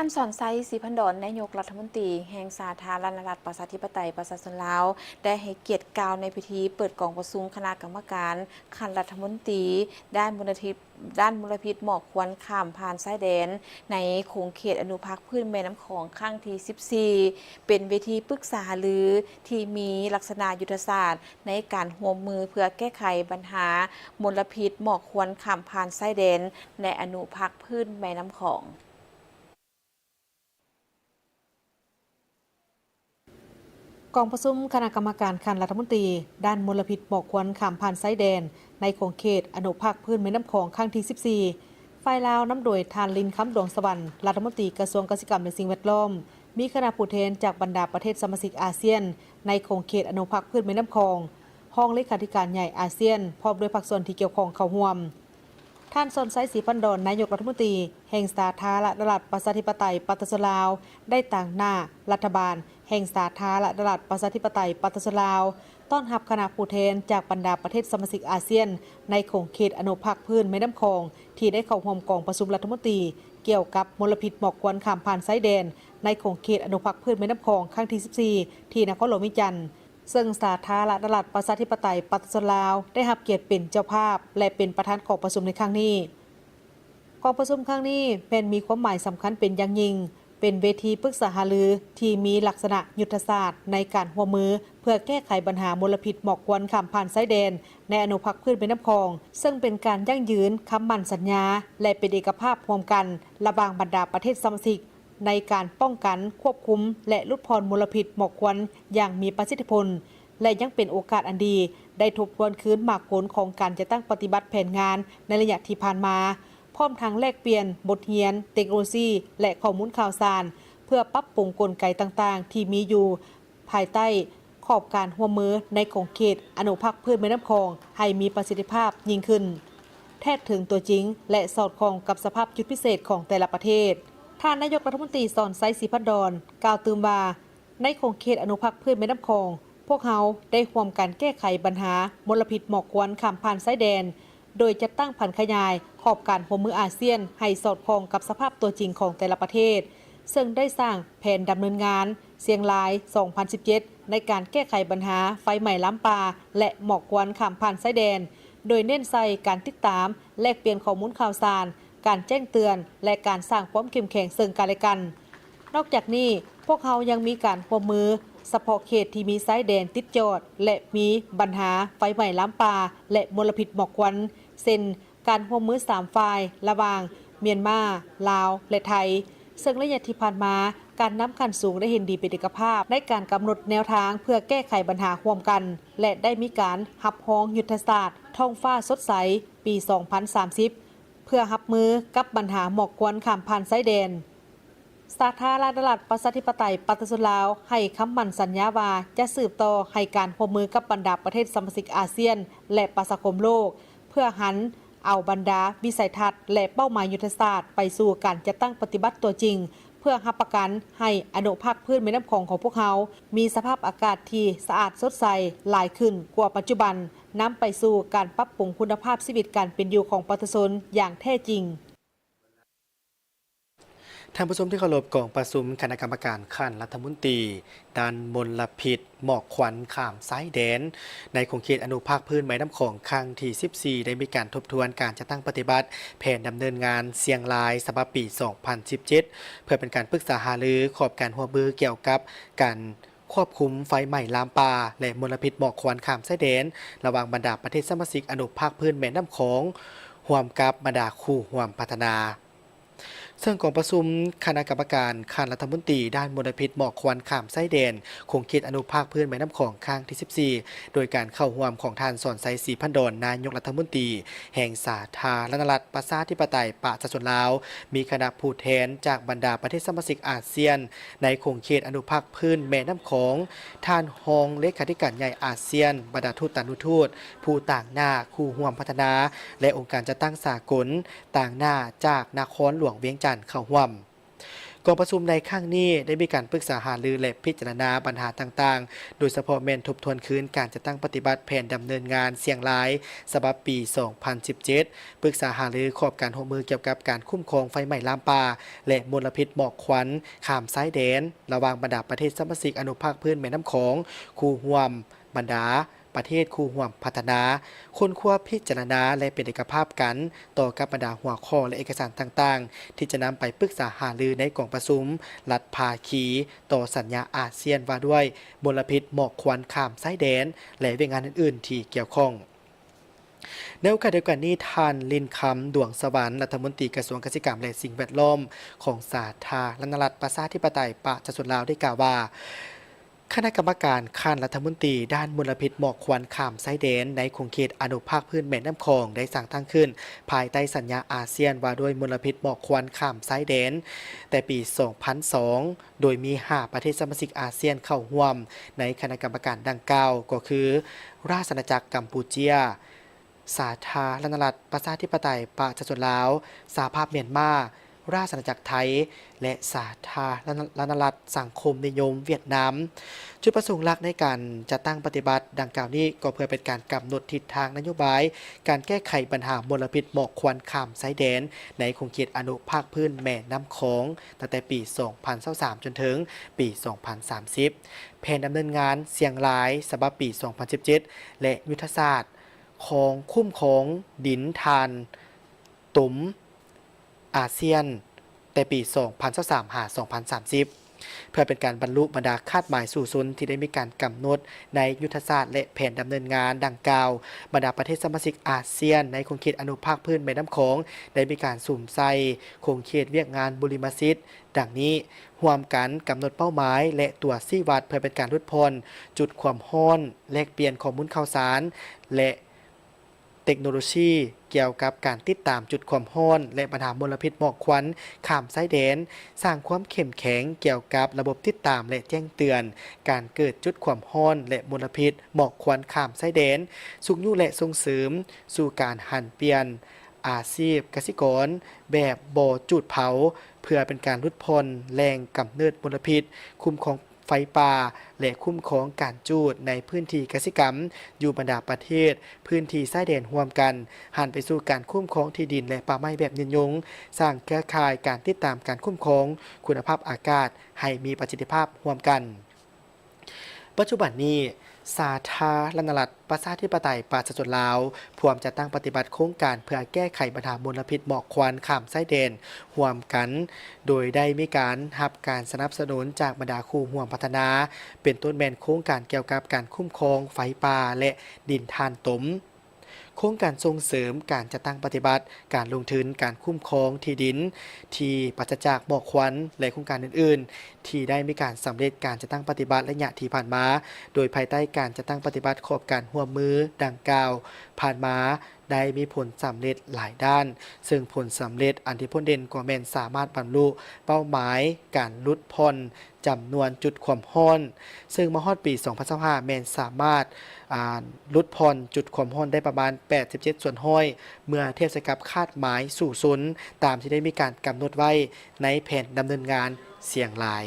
ท่านสอนไซศรีพันดรนายกรัฐมนตรีแห่งสาธารณรัฐประชาธิปไตยประชาชนลาวได้ให้เกียรติกล่าวในพิธีเปิดกองประชุมคณะกรรมการคณะรัฐมนตรีด้านมลพิษหมอกควันข้ามผ่านชายแดนในโขงเขตอนุภาคพื้นแม่น้ำของครั้งที่ 14เป็นเวทีปรึกษาหรือที่มีลักษณะยุทธศาสตร์ในการร่วมมือเพื่อแก้ไขปัญหามลพิษหมอกควันข้ามผ่านชายแดนในอนุภาคพื้นแม่น้ำของกองประชุมคณะกรรมการคณะรัฐมนตรีด้านมลพิษหมอกควันข้ามผ่านชายแดนในโขงเขตอนุภาคพื้นแม่น้ำของครั้งที่ 14 ฝ่ายลาวน้ำโดยทานลินคำดวงสวรรค์รัฐมนตรีกระทรวงเกษตรกรรมและสิ่งแวดล้อมมีคณะผู้แทนจากบรรดาประเทศสมาชิกอาเซียนในโขงเขตอนุภาคพื้นแม่น้ำของห้องเลขาธิการใหญ่อาเซียนพร้อมด้วยภาคส่วนที่เกี่ยวข้องเข้าร่วมท่านสนไซศรีพันดรนายกรัฐมนตรีแห่งสาธารณรัฐประชาธิปไตยประชาชนลาวได้ต่างหน้ารัฐบาลแห่งสาธารณรัฐประชาธิปไตยประชาชนลาวต้อนรับคณะผู้แทนจากบรรดาประเทศสมาชิกอาเซียนในโขงเขตอนุภาคพื้นแม่น้ำคองที่ได้เข้าร่วมกองประชุมรัฐมนตรีเกี่ยวกับมลพิษหมอกควันข้ามผ่านชายแดนในโขงเขตอนุภาคพื้นแม่น้ำคองครั้งที่ 14 ที่นครหลวงวิจันทร์ซึ่งสาธารณรัฐประชาธิปไตยประชาชนลาวได้รับเกียรติเป็นเจ้าภาพและเป็นประธานกองประชุมในครั้งนี้กองประชุมครั้งนี้เป็นมีความหมายสำคัญเป็นอย่างยิ่งเป็นเวทีปรึกษาหารือที่มีลักษณะยุทธศาสตร์ในการร่วมมือเพื่อแก้ไขปัญหามลพิษหมอกควันข้ามผ่านชายแดนในอนุภาคพื้นแม่น้ำคองซึ่งเป็นการยั่งยืนคำมั่นสัญญาและเป็นเอกภาพร่วมกันระหว่างบรรดาประเทศสมาชิกในการป้องกันควบคุมและลดพรมลพิษหมอกควันอย่างมีประสิทธิผลและยังเป็นโอกาสอันดีได้ทบทวนคืนหมากผลของการจะตั้งปฏิบัติแผนงานในระยะที่ผ่านมาพร้อมทางแลกเปลี่ยนบทเรียนเทคโนโลยีและข้อมูลข่าวสารเพื่อปรับปรุงกลไกต่างๆที่มีอยู่ภายใต้ขอบการร่วมมือในโขงเขตอนุภาคพื้นแม่น้ำคองให้มีประสิทธิภาพยิ่งขึ้นแทบถึงตัวจริงและสอดคล้องกับสภาพจุดพิเศษของแต่ละประเทศท่านนายกรัฐมนตรีสอนไซศรีพันดรกล่าวตื่นว่าในโขงเขตอนุภาคพื้นแม่น้ำคองพวกเขาได้ร่วมกันแก้ไขปัญหามลพิษหมอกควันข้ามผ่านชายแดนโดยจะตั้งผันขยายขอบการร่วมมืออาเซียนให้สอดคล้องกับสภาพตัวจริงของแต่ละประเทศซึ่งได้สร้างแผนดำเนินงานเชียงราย 2017 ในการแก้ไขปัญหาไฟไหม้ล้ำป่าและหมอกควันข้ามผ่านชายแดนโดยเน้นใส่การติดตามแลกเปลี่ยนข้อมูลข่าวสารการแจ้งเตือนและการสร้างความเข้มแข็งซึ่งกันและกันนอกจากนี้พวกเขายังมีการร่วมมือเฉพาะเขตที่มีชายแดนติดจอดและมีปัญหาไฟไหม้ล้ำป่าและมลพิษหมอกควันเช่นการร่วมมือ3ฝ่ายระหว่างเมียนมาลาวและไทยซึ่งระยะที่ผ่านมาการนำขั้นสูงได้เห็นดีเป็นเอกภาพในการกำหนดแนวทางเพื่อแก้ไขปัญหาร่วมกันและได้มีการหับฮ้องยุทธศาสตร์ท้องฟ้าสดใสปี 2030 เพื่อรับมือกับปัญหาหมอกควันข้ามผ่านชายแดนสาธารณรัฐประชาธิปไตยประชาชนลาวให้คำมั่นสัญญาว่าจะสืบต่อให้การร่วมมือกับบรรดาประเทศสมาชิกอาเซียนและประชาคมโลกเพื่อหันเอาบรรดาวิสัยทัศน์และเป้าหมายยุทธศาสตร์ไปสู่การจัดตั้งปฏิบัติตัวจริงเพื่อรับประกันให้อนุภาคพื้นแม่น้ำคองของพวกเขามีสภาพอากาศที่สะอาดสดใสหลายขึ้นกว่าปัจจุบันนำไปสู่การปรับปรุงคุณภาพชีวิตการเป็นอยู่ของประชาชนอย่างแท้จริงท่านผู้ชมที่เคารพกองประชุมคณะกรรมการคณะรัฐมนตรีด้านมลพิษหมอกควันข้ามชายแดนในโขงเขตอนุภาคพื้นแม่น้ำของครั้งที่ 14 ได้มีการทบทวนการจัดตั้งปฏิบัติแผนดำเนินงานเชียงรายฉบับปี 2017 เพื่อเป็นการปรึกษาหารือขอบการหัวมือเกี่ยวกับการควบคุมไฟไหม้ลามป่าและมลพิษหมอกควันข้ามชายแดนระหว่างบรรดาประเทศสมาชิกอนุภาคพื้นแม่น้ำของร่วมกับบรรดาคู่ร่วมพัฒนาซึ่งกองประชุมคณะกรรมการคณะรัฐมนตรีด้านมลพิษหมอกควันข้ามชายแดนโขงเขตอนุภาคพื้นแม่น้ำของครั้งที่ 14 โดยการเข้าร่วมของท่านสอนไซศรีพันดรนายกรัฐมนตรีแห่งสาธารณรัฐประชาธิปไตยประชาชนลาวมีคณะผู้แทนจากบรรดาประเทศสมาชิกอาเซียนในโขงเขตอนุภาคพื้นแม่น้ำของท่านรองเลขาธิการใหญ่อาเซียนบรรดาทูตต่างทูตผู้ต่างหน้าคู่ร่วมพัฒนาและองค์การจัดตั้งสากลต่างหน้าจากนครหลวงเวียงจันทร์เข้าร่วม กองประชุมในครั้งนี้ได้มีการปรึกษาหารือและพิจารณาปัญหาต่างๆ โดยเฉพาะแม่นทบทวนคืนการจัดตั้งปฏิบัติแผนดำเนินงานเสียงรายฉบับปี 2017 ปรึกษาหารือขอบการร่วมมือเกี่ยวกับการคุ้มครองไฟไหม้ลามป่าและมลพิษหมอกควันข้ามซ้ายแดนระหว่างบรรดาประเทศสมาชิกอนุภาคพื้นแม่น้ำโขงคู่ร่วมบรรดาประเทศคู่ร่วมพัฒนาคนควบพิจารณาและเป็นเอกภาพกันต่อกับบรรดาหัวข้อและเอกสารต่างๆที่จะนำไปปรึกษาหารือในกองประชุมรัฐภาคีต่อสัญญาอาเซียนว่าด้วยมลพิษหมอกควันข้ามซ้ายแดนและเรื่องงานอื่นๆที่เกี่ยวข้องในโอกาสเดียวกันนี้ท่านลินคำดวงสวรรค์รัฐมนตรีกระทรวงเกษตรกรรมและสิ่งแวดล้อมของสาธารณรัฐประชาธิปไตยประชาชนลาวได้กล่าวว่าคณะกรรมการข้านรัฐมนตรีด้านมลพิษหมอกควันข้ามซ้ายแดนในขงเขตอนุภาคพื้นแม่น้ำคลองได้สั่งตั้งขึ้นภายใต้สัญญาอาเซียนว่าด้วยมลพิษหมอกควันข้ามซ้ายแดนแต่ปี 2002 โดยมี 5 ประเทศสมาชิกอาเซียนเข้าร่วมในคณะกรรมการดังกล่าวก็คือราชอาณาจักรกัมพูเชียสาธารณรัฐประชาธิปไตยประชาชนลาวสหภาพเมียนมาราชอาณาจักรไทยและสาธารณรัฐสังคมนิยมเวียดนามจุดประสงค์หลักในการจัดตั้งปฏิบัติดังกล่าวนี้ก็เพื่อเป็นการกำหนดทิศทางนโยบายการแก้ไขปัญหามลพิษหมอกควันข้ามซ้ายแดนในขงเขตอนุภาคพื้นแม่น้ำโขงตั้งแต่ปี 2023 จนถึงปี 2030 แผนดำเนินงานเสียงรายฉบับปี 2017 และยุทธศาสตร์ของคุ้มของดินทานตุ่มอาเซียนแต่ปี 2023 หา 2030 เพื่อเป็นการบรรลุบรรดาคาดหมายสู่ศูนย์ที่ได้มีการกำหนดในยุทธศาสตร์และแผนดำเนินงานดังกล่าวบรรดาประเทศสมาชิกอาเซียนในขงเขตอนุภาคพื้นแม่น้ำโขงได้มีการสุ่มใส่ขงเขตเวียกงานบุริมาซิดดังนี้ร่วมกันกำหนดเป้าหมายและตัวชี้วัดเพื่อเป็นการลดพลจุดความร้อนแลกเปลี่ยนข้อมูลข่าวสารและเทคโนโลยีเกี่ยวกับการติดตามจุดความร้อนและปัญหามลพิษหมอกควันข้ามซ้ายแดนสร้างความเข้มแข็งเกี่ยวกับระบบติดตามและแจ้งเตือนการเกิดจุดความร้อนและมลพิษหมอกควันข้ามซ้ายแดนสุขยุและส่งเสริมสู่การหันเปลี่ยนอาชีพเกษตรกรแบบบ่อจุดเผาเพื่อเป็นการลดพลแรงกำเนิดมลพิษคุ้มครองไฟป่าและคุ้มครองการจูดในพื้นที่กสิกรรมอยู่บรรดาประเทศพื้นที่ชายแดนร่วมกันหันไปสู่การคุ้มครองที่ดินและป่าไม้แบบยืนยงสร้างเครือข่ายการติดตามการคุ้มครองคุณภาพอากาศให้มีประสิทธิภาพร่วมกันปัจจุบันนี้สาธารณรัฐประชาธิปไตยประชาชนลาวพร้อมจะตั้งปฏิบัติโครงการเพื่อแก้ไขปัญหามลพิษหมอกควันข้ามซ้ายแดนร่วมกันโดยได้มีการรับการสนับสนุนจากบรรดาคู่ร่วมพัฒนาเป็นต้นแบบโครงการเกี่ยวกับการคุ้มครองไฟป่าและดินทานตมโครงการส่งเสริมการจัดตั้งปฏิบัติการลงทุนการคุ้มครองที่ดินที่ปราศจากหมอกควันและโครงการอื่นๆที่ได้มีการสำเร็จการจัดตั้งปฏิบัติระยะที่ผ่านมาโดยภายใต้การจัดตั้งปฏิบัติขอบการร่วมมือดังกล่าวผ่านมาได้มีผลสำเร็จหลายด้านซึ่งผลสำเร็จอันที่พ้นเด่นกว่าแม่นสามารถบรรลุเป้าหมายการลดผ่อนจำนวนจุดความร้อนซึ่งมาฮอดปี 2025 แม่นสามารถลดผ่อนจุดความร้อนได้ประมาณ 87 ส่วนห้อยเมื่อเทียบกับคาดหมายสู่ศูนย์ตามที่ได้มีการกำหนดไว้ในแผนดำเนินงานเสียงราย